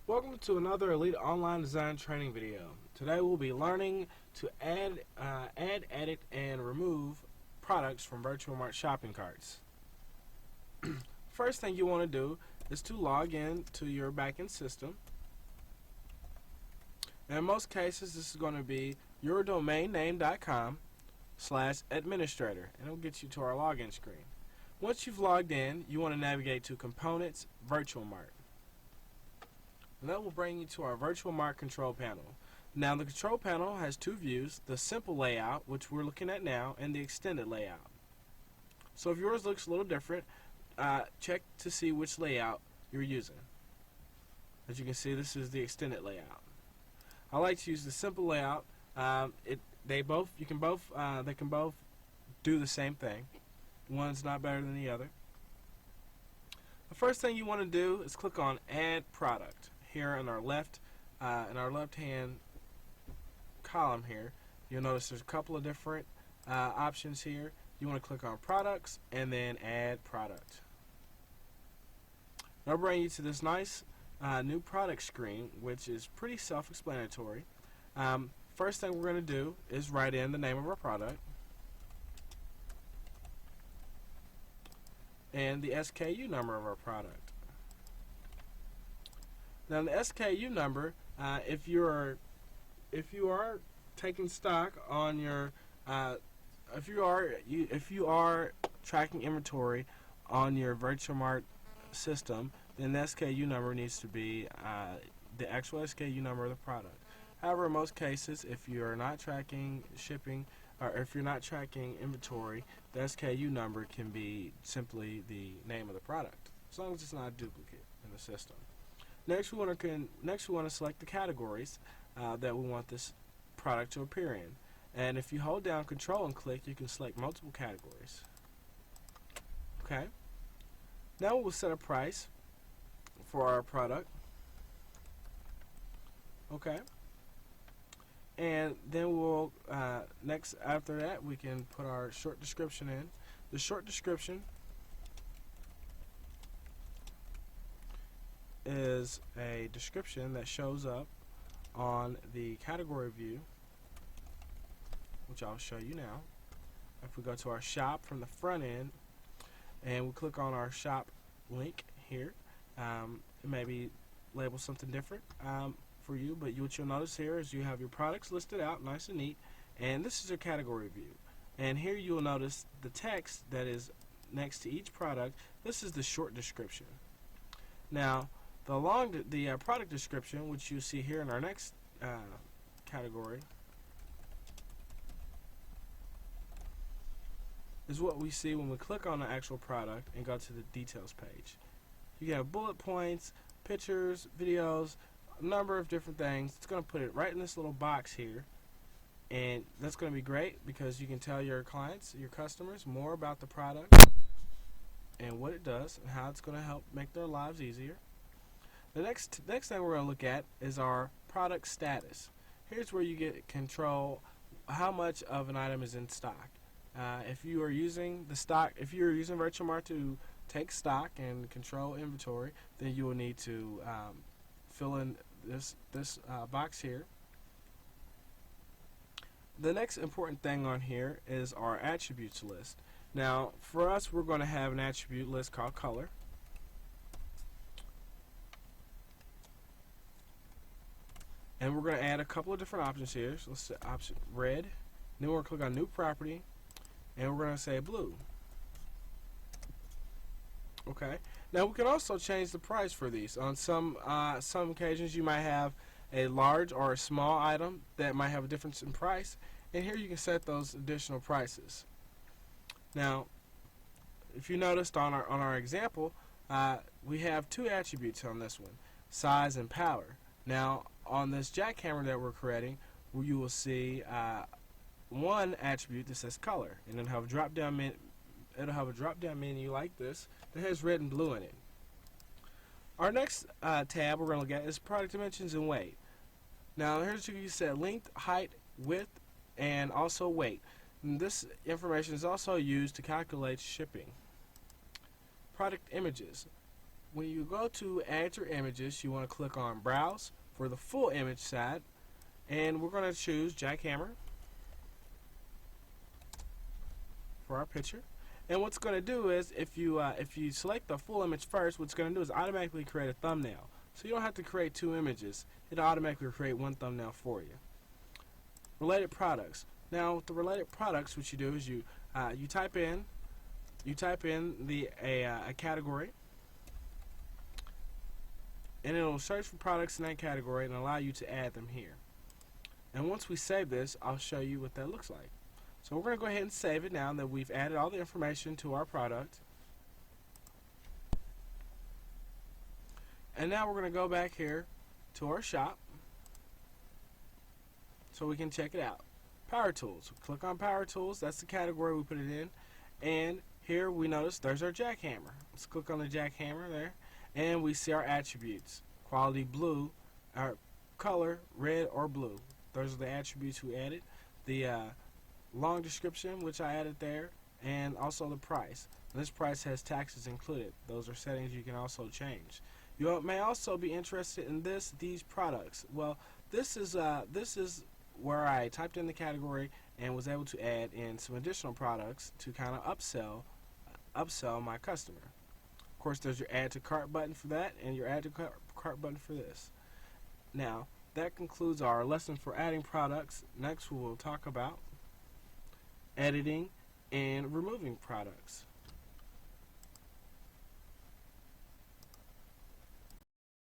Welcome to another Elite Online Design Training video. Today we'll be learning to add, edit, and remove products from VirtueMart shopping carts. First thing you want to do is to log in to your backend system. And in most cases, this is going to be yourdomainname.com/administrator, and it'll get you to our login screen. Once you've logged in, you want to navigate to Components, VirtueMart. And that will bring you to our VirtueMart control panel. Now the control panel has two views, the simple layout, which we're looking at now, and the extended layout. So if yours looks a little different, check to see which layout you're using. As you can see, this is the extended layout. I like to use the simple layout. They can both do the same thing. One's not better than the other. The first thing you want to do is click on Add Product here in our left-hand column here. You'll notice there's a couple of different options here. You want to click on Products and then Add Product. That'll bring you to this nice new product screen, which is pretty self-explanatory. First thing we're going to do is write in the name of our product and the SKU number of our product. Now the SKU number, if you are taking stock on your, if you are tracking inventory on your VirtueMart system, then the SKU number needs to be the actual SKU number of the product. However, in most cases, if you are not tracking shipping, or if you're not tracking inventory, the SKU number can be simply the name of the product, as long as it's not a duplicate in the system. Next, we want to select the categories that we want this product to appear in. And if you hold down Control and click, you can select multiple categories. Okay. Now we'll set a price for our product. Okay. And then we'll after that, we can put our short description in. The short description is a description that shows up on the category view, which I'll show you now. If we go to our shop from the front end and we click on our shop link here, it may be labeled something different for you, but what you'll notice here is you have your products listed out nice and neat, and this is your category view. And here you'll notice the text that is next to each product. This is the short description. Now the product description, which you see here in our next category, is what we see when we click on the actual product and go to the details page. You have bullet points, pictures, videos, a number of different things. It's going to put it right in this little box here, and that's going to be great because you can tell your clients, your customers, more about the product and what it does and how it's going to help make their lives easier. The next thing we're going to look at is our product status. Here's where you get control how much of an item is in stock. If you are using VirtueMart to take stock and control inventory, then you will need to fill in this box here. The next important thing on here is our attributes list. Now, for us, we're going to have an attribute list called color. And we're going to add a couple of different options here. So let's set option red. Then we're going to click on New Property, and we're going to say blue. Okay. Now we can also change the price for these. On some occasions, you might have a large or a small item that might have a difference in price, and here you can set those additional prices. Now, if you noticed on our example, we have two attributes on this one: size and power. Now, on this jackhammer that we're creating, you will see one attribute that says color, and it'll have a drop-down menu like this that has red and blue in it. Our next tab we're going to look at is product dimensions and weight. Now, here's where you set length, height, width, and also weight. And this information is also used to calculate shipping. Product images. when you go to add your images, you want to click on Browse for the full image set, and we're going to choose jackhammer for our picture. And what's going to do is, if you select the full image first, what's going to do is automatically create a thumbnail. So you don't have to create two images. It'll automatically create one thumbnail for you. Related products. Now, with the related products, what you do is you type in a category, and it'll search for products in that category and allow you to add them here. And once we save this, I'll show you what that looks like. So we're going to go ahead and save it now that we've added all the information to our product. And now we're going to go back here to our shop so we can check it out. Power Tools. Click on Power Tools. That's the category we put it in. And here we notice there's our jackhammer. Let's click on the jackhammer there. And we see our attributes. Quality blue, our color red or blue. Those are the attributes we added. The long description, which I added there, and also the price. And this price has taxes included. Those are settings you can also change. You may also be interested in these products. Well, this is where I typed in the category and was able to add in some additional products to kind of upsell my customer. Of course, there's your add to cart button for that, and your add to cart button for this. Now, that concludes our lesson for adding products. Next, we will talk about editing and removing products.